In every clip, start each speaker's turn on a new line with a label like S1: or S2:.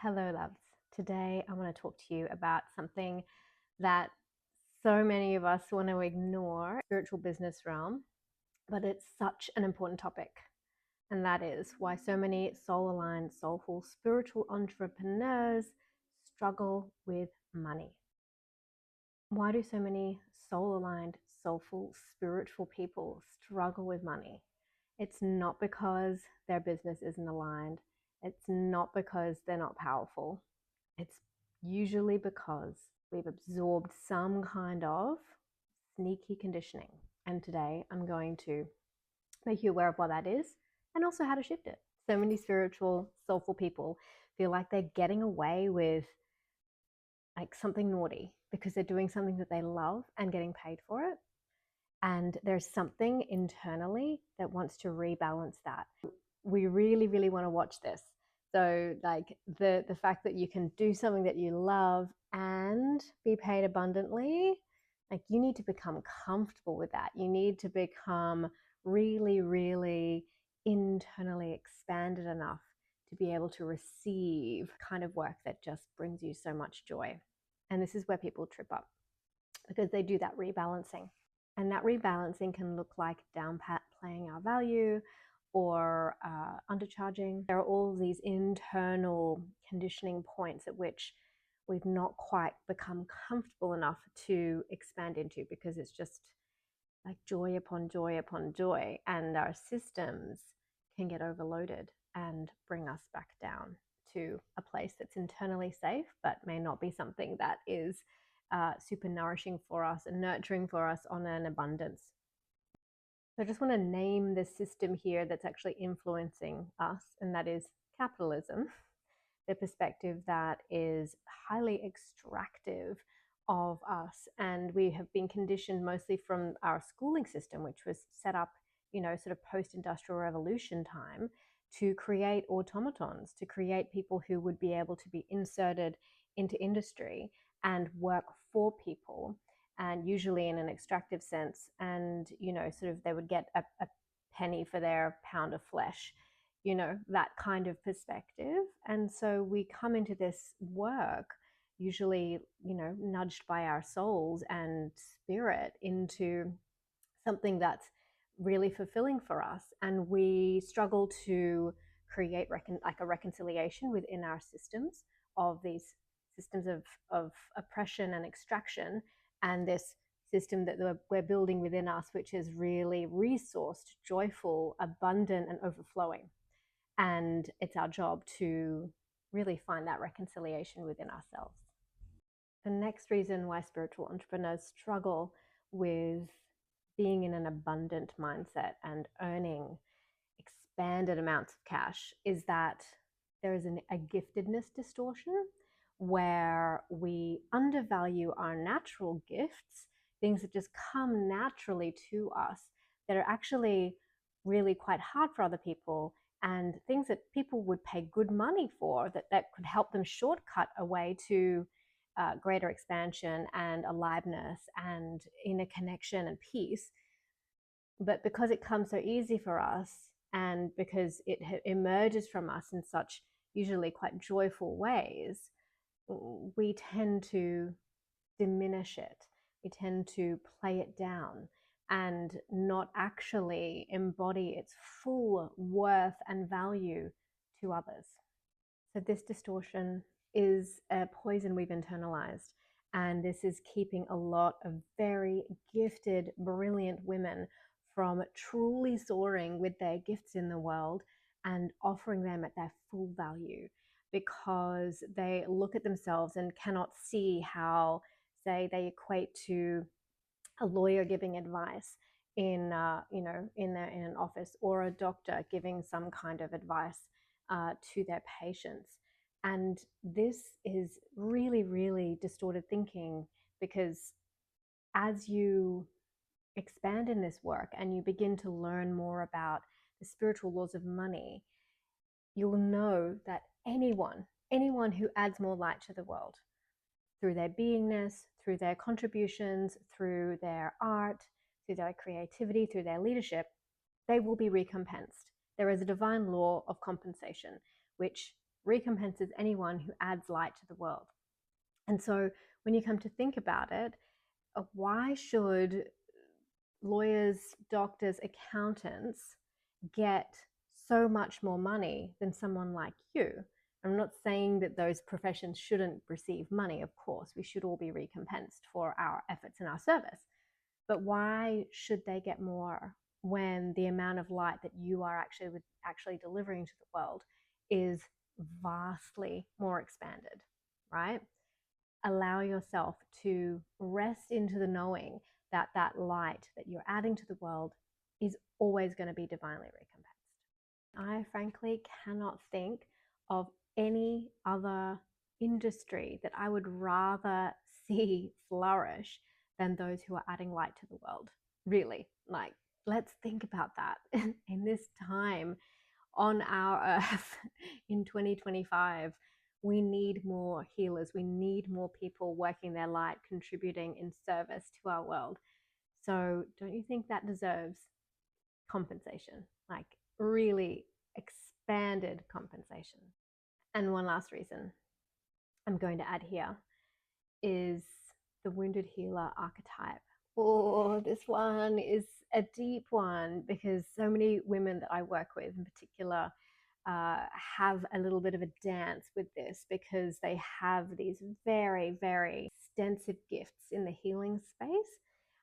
S1: Hello, loves. Today, I want to talk to you about something that so many of us want to ignore, spiritual business realm, but it's such an important topic. And that is why so many soul aligned, soulful, spiritual entrepreneurs struggle with money. Why do so many soul aligned, soulful, spiritual people struggle with money? It's not because their business isn't aligned. It's not because they're not powerful. It's usually because we've absorbed some kind of sneaky conditioning. And today I'm going to make you aware of what that is and also how to shift it. So many spiritual, soulful people feel like they're getting away with like something naughty because they're doing something that they love and getting paid for it. And there's something internally that wants to rebalance that. We really, really want to watch this. So, like the fact that you can do something that you love and be paid abundantly, like you need to become comfortable with that. You need to become really, really internally expanded enough to be able to receive kind of work that just brings you so much joy. And this is where people trip up because they do that rebalancing. And that rebalancing can look like downplaying our value or undercharging. There are all of these internal conditioning points at which we've not quite become comfortable enough to expand into because it's just like joy upon joy upon joy. And our systems can get overloaded and bring us back down to a place that's internally safe, but may not be something that is super nourishing for us and nurturing for us on an abundance. So I just want to name the system here that's actually influencing us, and that is capitalism, the perspective that is highly extractive of us. And we have been conditioned mostly from our schooling system, which was set up, sort of post-industrial revolution time to create automatons, to create people who would be able to be inserted into industry and work for people, and usually in an extractive sense. And, sort of they would get a penny for their pound of flesh, that kind of perspective. And so we come into this work usually, nudged by our souls and spirit into something that's really fulfilling for us. And we struggle to create like a reconciliation within our systems of these systems of oppression and extraction, and this system that we're building within us, which is really resourced, joyful, abundant, and overflowing. And it's our job to really find that reconciliation within ourselves. The next reason why spiritual entrepreneurs struggle with being in an abundant mindset and earning expanded amounts of cash is that there is a giftedness distortion where we undervalue our natural gifts, things that just come naturally to us that are actually really quite hard for other people, and things that people would pay good money for that could help them shortcut a way to greater expansion and aliveness and inner connection and peace. But because it comes so easy for us, and because it emerges from us in such usually quite joyful ways, we tend to diminish it. We tend to play it down and not actually embody its full worth and value to others. So this distortion is a poison we've internalized. And this is keeping a lot of very gifted, brilliant women from truly soaring with their gifts in the world and offering them at their full value, because they look at themselves and cannot see how, say, they equate to a lawyer giving advice in in an office, or a doctor giving some kind of advice to their patients. And this is really, really distorted thinking, because as you expand in this work and you begin to learn more about the spiritual laws of money, you'll know that anyone who adds more light to the world through their beingness, through their contributions, through their art, through their creativity, through their leadership, they will be recompensed. There is a divine law of compensation, which recompenses anyone who adds light to the world. And so when you come to think about it, why should lawyers, doctors, accountants get so much more money than someone like you? I'm not saying that those professions shouldn't receive money. Of course, we should all be recompensed for our efforts and our service. But why should they get more when the amount of light that you are actually delivering to the world is vastly more expanded, right? Allow yourself to rest into the knowing that that light that you're adding to the world is always going to be divinely recompensed. I frankly cannot think of any other industry that I would rather see flourish than those who are adding light to the world. Really, like, let's think about that in this time on our earth in 2025. We need more healers. We need more people working their light, contributing in service to our world. So don't you think that deserves compensation? Like, really expanded compensation. And one last reason I'm going to add here is the wounded healer archetype. Oh, this one is a deep one because so many women that I work with in particular have a little bit of a dance with this because they have these very, very extensive gifts in the healing space.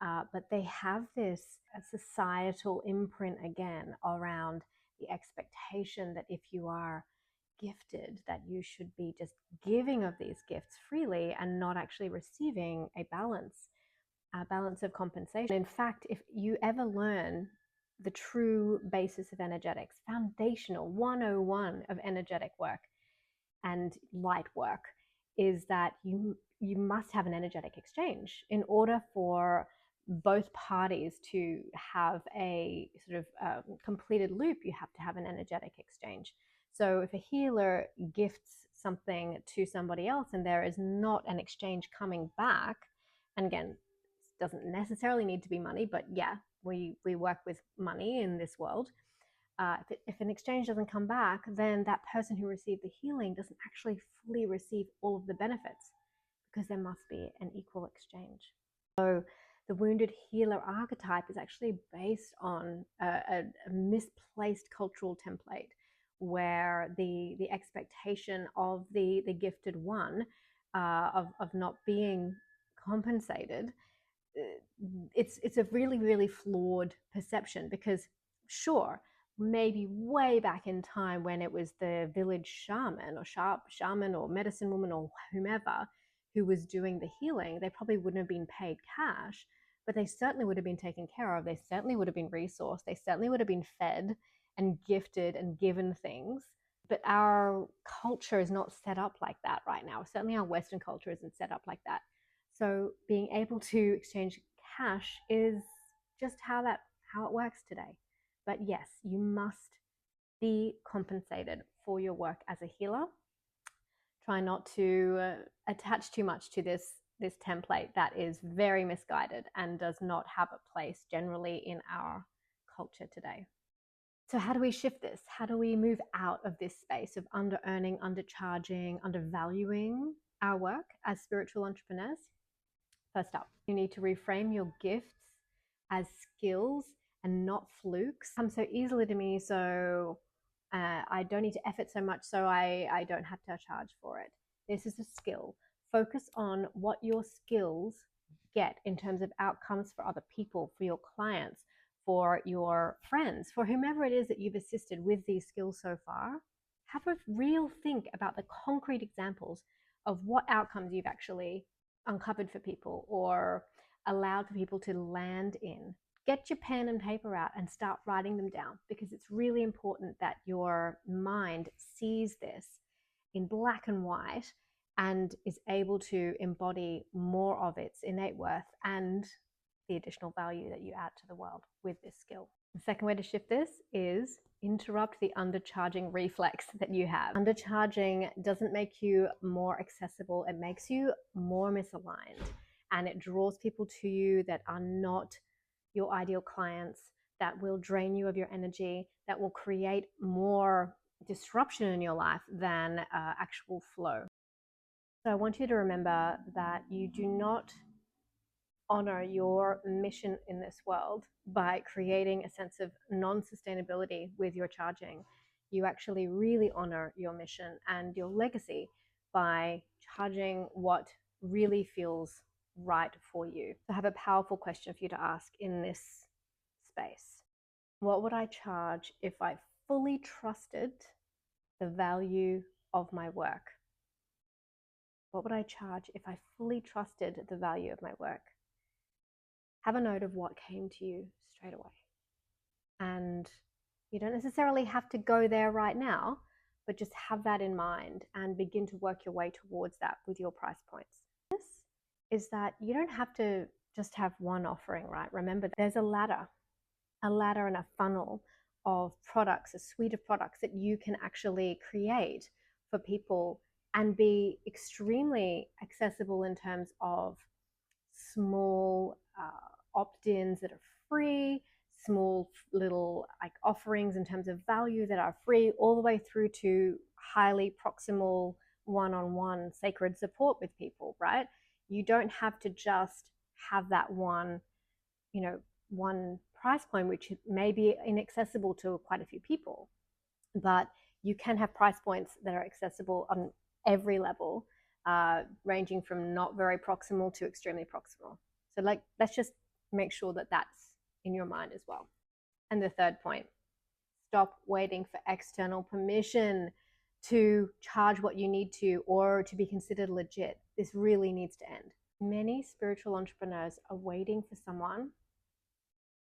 S1: But they have this societal imprint again around the expectation that if you are gifted, that you should be just giving of these gifts freely and not actually receiving a balance of compensation. In fact, if you ever learn the true basis of energetics, foundational 101 of energetic work and light work, is that you must have an energetic exchange in order for both parties to have a sort of completed loop. You have to have an energetic exchange. So if a healer gifts something to somebody else and there is not an exchange coming back, and again, doesn't necessarily need to be money, but yeah, we work with money in this world. If an exchange doesn't come back, then that person who received the healing doesn't actually fully receive all of the benefits because there must be an equal exchange. So the wounded healer archetype is actually based on a misplaced cultural template where the expectation of the gifted one of not being compensated, it's a really, really flawed perception because sure, maybe way back in time when it was the village shaman or shaman or medicine woman or whomever who was doing the healing, they probably wouldn't have been paid cash, but they certainly would have been taken care of. They certainly would have been resourced. They certainly would have been fed and gifted and given things. But our culture is not set up like that right now. Certainly our Western culture isn't set up like that. So being able to exchange cash is just how it works today. But yes, you must be compensated for your work as a healer. Try not to attach too much to this template that is very misguided and does not have a place generally in our culture today. So how do we shift this? How do we move out of this space of under-earning, undercharging, undervaluing our work as spiritual entrepreneurs? First up, you need to reframe your gifts as skills and not flukes. Come so easily to me, so I don't need to effort so much, so I don't have to charge for it. This is a skill. Focus on what your skills get in terms of outcomes for other people, for your clients, for your friends, for whomever it is that you've assisted with these skills so far. Have a real think about the concrete examples of what outcomes you've actually uncovered for people or allowed for people to land in. Get your pen and paper out and start writing them down, because it's really important that your mind sees this in black and white and is able to embody more of its innate worth and the additional value that you add to the world with this skill. The second way to shift this is interrupt the undercharging reflex that you have. Undercharging doesn't make you more accessible, it makes you more misaligned, and it draws people to you that are not your ideal clients, that will drain you of your energy, that will create more disruption in your life than actual flow. So I want you to remember that you do not honor your mission in this world by creating a sense of non-sustainability with your charging. You actually really honor your mission and your legacy by charging what really feels right for you. So I have a powerful question for you to ask in this space. What would I charge if I fully trusted the value of my work? What would I charge if I fully trusted the value of my work? Have a note of what came to you straight away. And you don't necessarily have to go there right now, but just have that in mind and begin to work your way towards that with your price points. This is that you don't have to just have one offering, right? Remember, there's a ladder and a funnel of products, a suite of products that you can actually create for people and be extremely accessible in terms of small opt-ins that are free, small little like offerings in terms of value that are free, all the way through to highly proximal one-on-one sacred support with people, right? You don't have to just have that one, one price point, which may be inaccessible to quite a few people, but you can have price points that are accessible on every level, ranging from not very proximal to extremely proximal. So let's just make sure that that's in your mind as well. And the third point, stop waiting for external permission to charge what you need to or to be considered legit. This really needs to end. Many spiritual entrepreneurs are waiting for someone,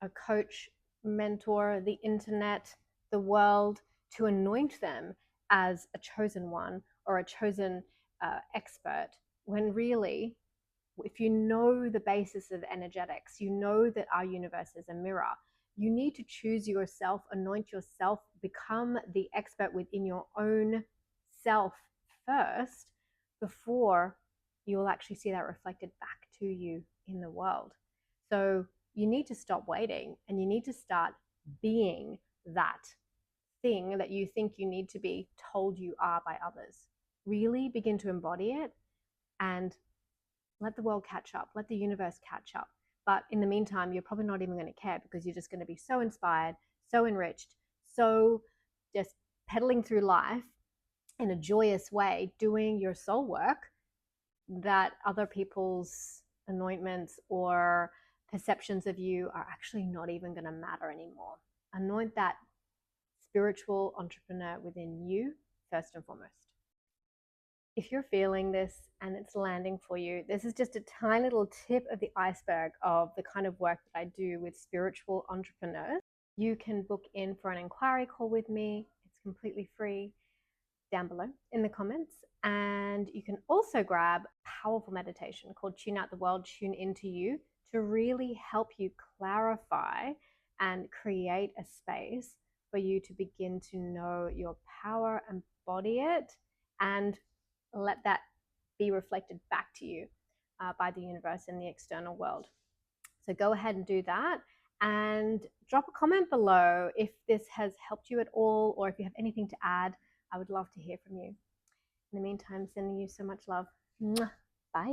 S1: a coach, mentor, the internet, the world, to anoint them as a chosen one or a chosen expert, when really, if you know the basis of energetics, you know that our universe is a mirror. You need to choose yourself, anoint yourself, become the expert within your own self first before you will actually see that reflected back to you in the world. So you need to stop waiting and you need to start being that thing that you think you need to be told you are by others. Really begin to embody it and let the world catch up, let the universe catch up. But in the meantime, you're probably not even going to care because you're just going to be so inspired, so enriched, so just pedaling through life in a joyous way, doing your soul work, that other people's anointments or perceptions of you are actually not even going to matter anymore. Anoint that spiritual entrepreneur within you first and foremost. If you're feeling this and it's landing for you, this is just a tiny little tip of the iceberg of the kind of work that I do with spiritual entrepreneurs. You can book in for an inquiry call with me. It's completely free down below in the comments. And you can also grab a powerful meditation called Tune Out the World, Tune Into You, to really help you clarify and create a space for you to begin to know your power, embody it, and let that be reflected back to you by the universe and the external world. So go ahead and do that and drop a comment below if this has helped you at all, or if you have anything to add. I would love to hear from you. In the meantime, sending you so much love. Bye.